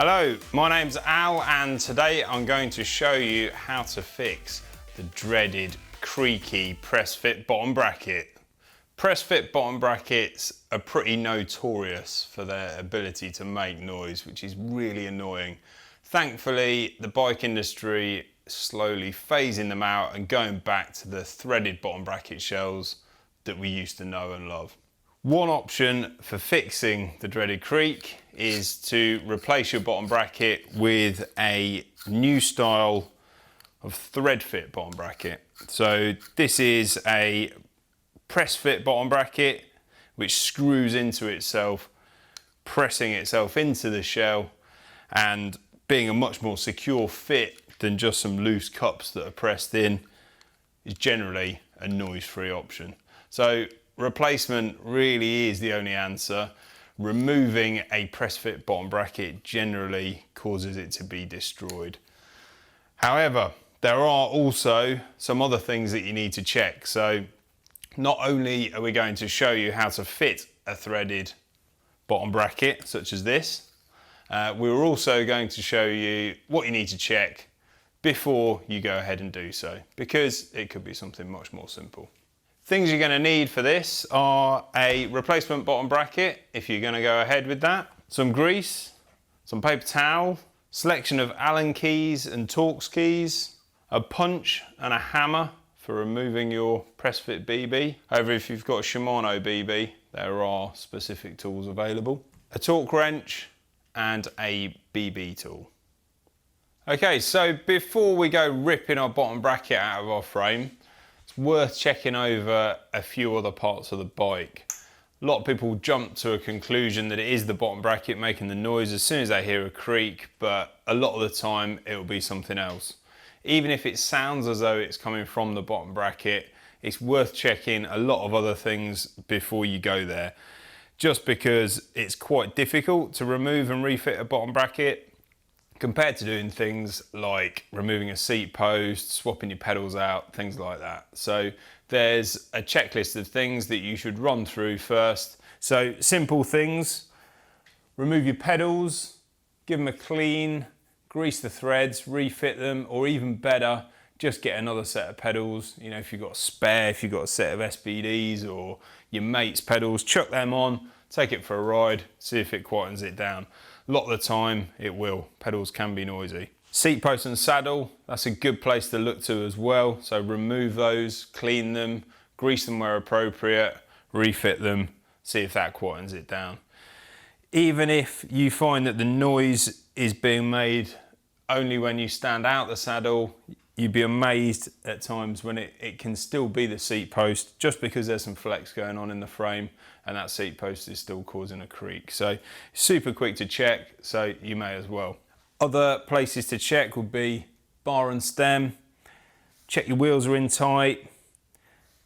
Hello, my name's Al and today I'm going to show you how to fix the dreaded creaky Pressfit bottom bracket. Pressfit bottom brackets are pretty notorious for their ability to make noise, which is really annoying. Thankfully, the bike industry is slowly phasing them out and going back to the threaded bottom bracket shells that we used to know and love. One option for fixing the dreaded creak is to replace your bottom bracket with a new style of thread fit bottom bracket. So this is a press fit bottom bracket which screws into itself, pressing itself into the shell and being a much more secure fit than just some loose cups that are pressed in, is generally a noise-free option. So replacement really is the only answer. Removing a press fit bottom bracket generally causes it to be destroyed. However, there are also some other things that you need to check. So not only are we going to show you how to fit a threaded bottom bracket such as this, we're also going to show you what you need to check before you go ahead and do so, because it could be something much more simple. Things you're going to need for this are a replacement bottom bracket, if you're going to go ahead with that, some grease, some paper towel, selection of Allen keys and TORX keys, a punch and a hammer for removing your Pressfit BB. However, if you've got a Shimano BB, there are specific tools available. A torque wrench and a BB tool. Okay, so before we go ripping our bottom bracket out of our frame, it's worth checking over a few other parts of the bike. A lot of people jump to a conclusion that it is the bottom bracket making the noise as soon as they hear a creak, but a lot of the time it will be something else. Even if it sounds as though it's coming from the bottom bracket, it's worth checking a lot of other things before you go there. Just because it's quite difficult to remove and refit a bottom bracket compared to doing things like removing a seat post, swapping your pedals out, things like that. So there's a checklist of things that you should run through first. So simple things: remove your pedals, give them a clean, grease the threads, refit them, or even better, just get another set of pedals. You know, if you've got a spare, if you've got a set of SBDs or your mate's pedals, chuck them on, take it for a ride, see if it quietens it down. A lot of the time it will. Pedals can be noisy. Seat post and saddle, that's a good place to look to as well. So remove those, clean them, grease them where appropriate, refit them, see if that quietens it down. Even if you find that the noise is being made only when you stand out the saddle, you'd be amazed at times when it can still be the seat post, just because there's some flex going on in the frame and that seat post is still causing a creak. So super quick to check, so you may as well. Other places to check would be bar and stem, check your wheels are in tight,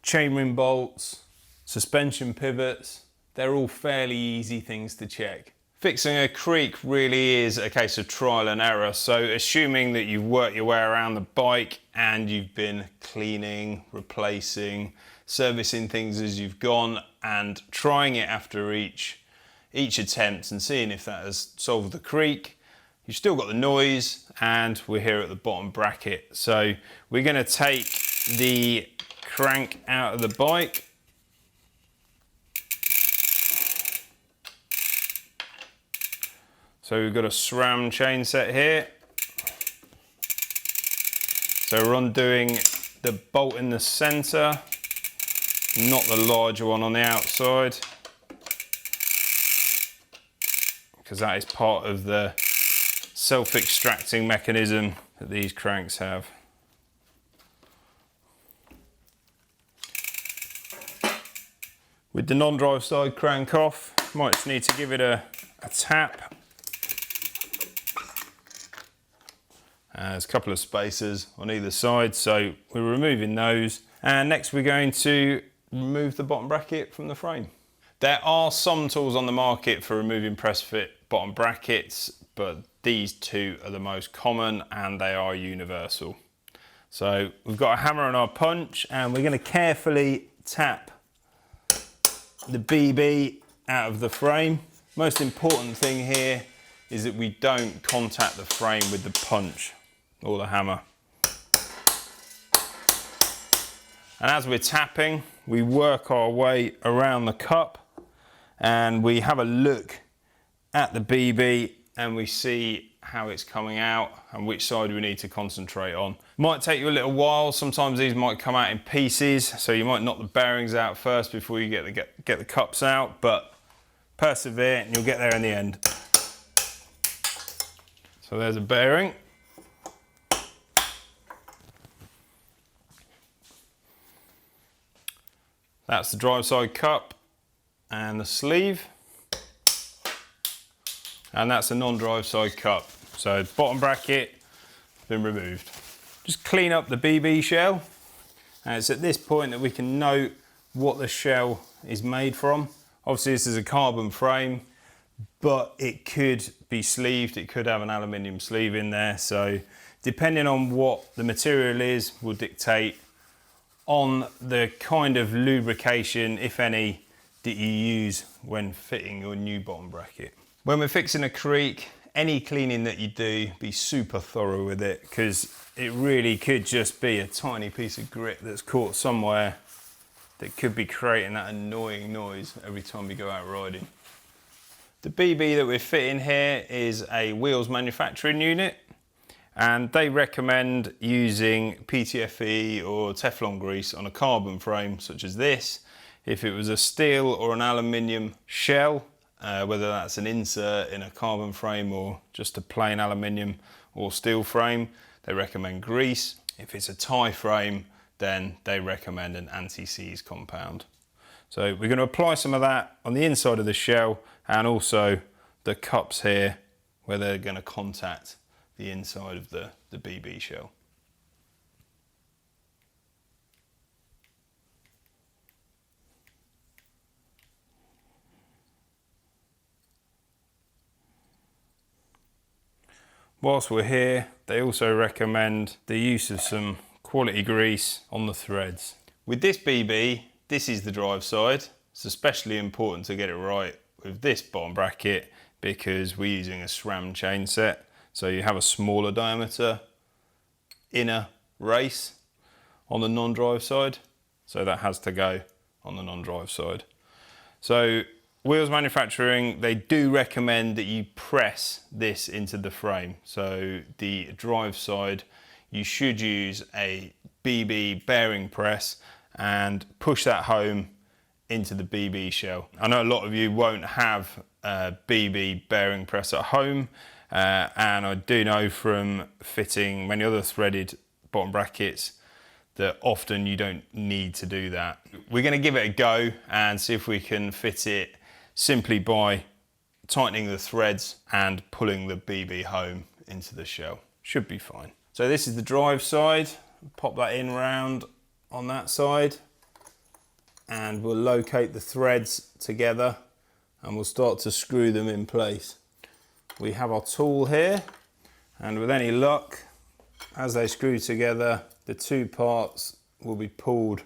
chainring bolts, suspension pivots. They're all fairly easy things to check. Fixing a creak really is a case of trial and error. So assuming that you've worked your way around the bike and you've been cleaning, replacing, servicing things as you've gone and trying it after each attempt and seeing if that has solved the creak, you've still got the noise and we're here at the bottom bracket. So we're going to take the crank out of the bike. So we've got a SRAM chain set here. So we're undoing the bolt in the center, not the larger one on the outside, because that is part of the self-extracting mechanism that these cranks have. With the non-drive side crank off, might just need to give it a tap. There's a couple of spacers on either side, so we're removing those. And next we're going to remove the bottom bracket from the frame. There are some tools on the market for removing press fit bottom brackets, but these two are the most common and they are universal. So we've got a hammer and our punch, and we're going to carefully tap the BB out of the frame. Most important thing here is that we don't contact the frame with the punch or the hammer. And as we're tapping, we work our way around the cup and we have a look at the BB and we see how it's coming out and which side we need to concentrate on. Might take you a little while. Sometimes these might come out in pieces, so you might knock the bearings out first before you get the cups out, but persevere and you'll get there in the end. So there's a bearing. That's the drive side cup and the sleeve. And that's a non-drive side cup. So the bottom bracket has been removed. Just clean up the BB shell. And it's at this point that we can note what the shell is made from. Obviously this is a carbon frame, but it could be sleeved. It could have an aluminium sleeve in there. So depending on what the material is will dictate on the kind of lubrication, if any, that you use when fitting your new bottom bracket. When we're fixing a creak, any cleaning that you do, be super thorough with it, because it really could just be a tiny piece of grit that's caught somewhere that could be creating that annoying noise every time we go out riding. The BB that we're fitting here is a wheels manufacturing unit, and they recommend using PTFE or Teflon grease on a carbon frame such as this. If it was a steel or an aluminium shell, whether that's an insert in a carbon frame or just a plain aluminium or steel frame, they recommend grease. If it's a tie frame, then they recommend an anti-seize compound. So we're going to apply some of that on the inside of the shell and also the cups here where they're going to contact the inside of the BB shell. Whilst we're here, they also recommend the use of some quality grease on the threads. With this BB, this is the drive side. It's especially important to get it right with this bottom bracket because we're using a SRAM chain set. So you have a smaller diameter inner race on the non-drive side. So that has to go on the non-drive side. So Wheels Manufacturing, they do recommend that you press this into the frame. So the drive side, you should use a BB bearing press and push that home into the BB shell. I know a lot of you won't have a BB bearing press at home, and I do know from fitting many other threaded bottom brackets that often you don't need to do that. We're going to give it a go and see if we can fit it simply by tightening the threads and pulling the BB home into the shell. Should be fine. So this is the drive side. Pop that in round on that side and we'll locate the threads together and we'll start to screw them in place. We have our tool here and with any luck, as they screw together, the two parts will be pulled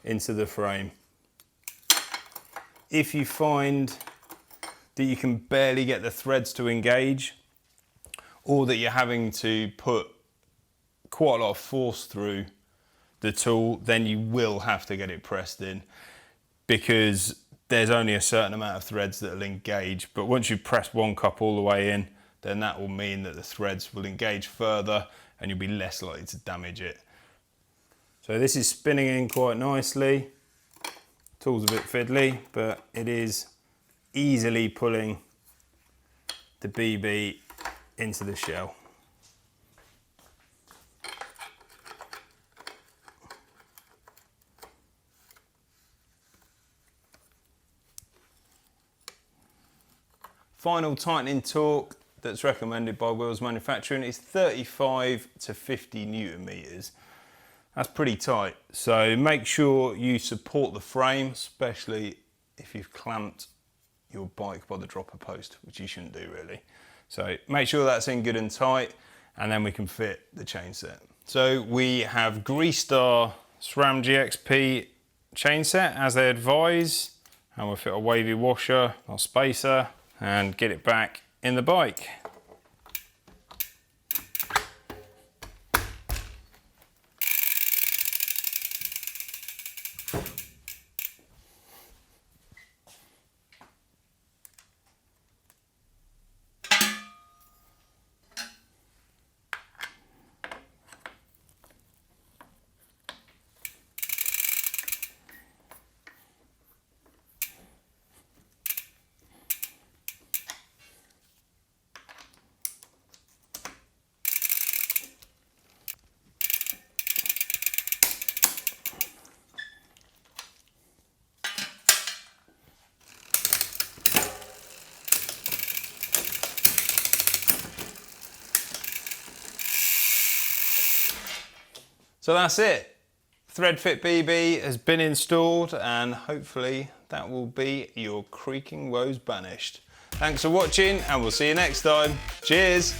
into the frame. If you find that you can barely get the threads to engage or that you're having to put quite a lot of force through the tool, then you will have to get it pressed in because there's only a certain amount of threads that will engage. But once you press one cup all the way in, then that will mean that the threads will engage further and you'll be less likely to damage it. So this is spinning in quite nicely. Tool's a bit fiddly, but it is easily pulling the BB into the shell. Final tightening torque that's recommended by Wheels Manufacturing is 35 to 50 Newton meters. That's pretty tight, so make sure you support the frame, especially if you've clamped your bike by the dropper post, which you shouldn't do really. So make sure that's in good and tight, and then we can fit the chain set. So we have greased our SRAM GXP chain set as they advise, and we'll fit a wavy washer, our spacer, and get it back in the bike. So that's it. ThreadFit BB has been installed and hopefully that will be your creaking woes banished. Thanks for watching and we'll see you next time. Cheers.